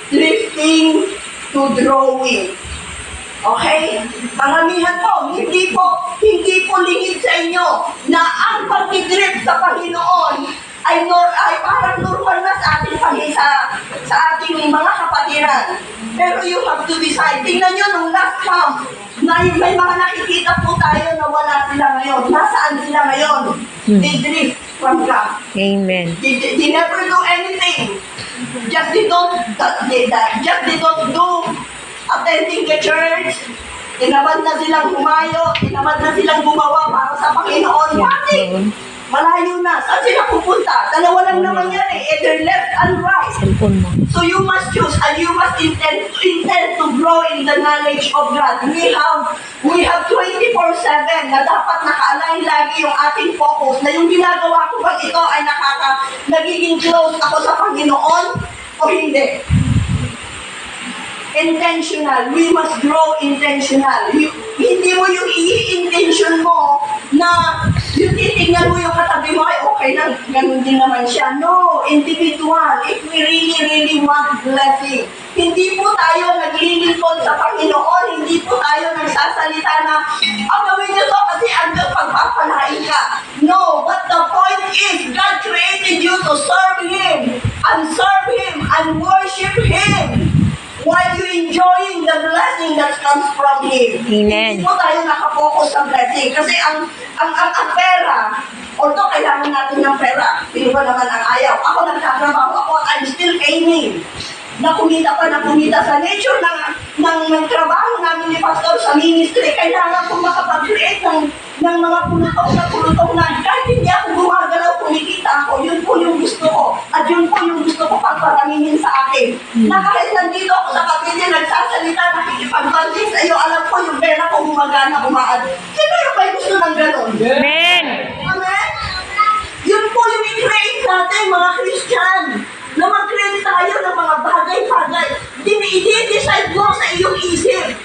drifting to drawing. Okay? Karamihan po, hindi po lingid sa inyo na ang pagdidrift sa Panginoon ay parang normal na sa ating sa ating mga kapatiran. Pero you have to decide. Tingnan nyo nung last camp, may mga nakikita po tayo na wala sila ngayon. Nasaan sila ngayon? They drift from God. Amen. They never do anything. Just they don't do attending the church. Tinamad na silang humayo, tinamad na silang gumawa para sa Panginoon. Bakit? Malayo na. Saan sila pupunta? Dalawa lang naman yan eh. Either left and right. Cellphone mo. So you must choose and you must intend to grow in the knowledge of God. We have 24/7 na dapat naka-align lagi yung ating focus na yung ginagawa ko bang ito ay nagiging close ako sa Panginoon o hindi. Intentional. We must grow intentional. Hindi mo yung i-intention mo na yung titignan mo yung katabi mo ay okay lang, ganun din naman siya. No, individual. If we really want blessing. Hindi po tayo naglilingkod sa Panginoon. Hindi po tayo nagsasalita na gawin niyo to kasi hanggang pagpapalain ka. No, but the point is God created you to serve Him and worship Him. While you enjoying the blessing that comes from Him. Amen. Hindi po tayo nakapokus sa blessing. Kasi ang pera, although kailangan natin ng pera, sino ba naman ang ayaw? Ako nagtatrabaho ako at I'm still aiming na kumita sa nature ng trabaho namin ni Pastor sa ministry. Kailangan kong makapag-create ng mga pulutong na kahit hindi ako gumagalaw, kumikita ako. Yun po yung gusto ko. At yun po yung gusto ko pagparaminin sa akin. Na kahit nandito ako sa kapitid, nagsasalita, nakikipag-banding sa iyo, alam ko yung pera ko gumagana, umaan. Sino yung may gusto ng gano'n? Amen. Amen? Yun po yung i-create natin, mga Christian. Na mag-create tayo ng mga bagay-bagay. I-decide mo sa iyong isip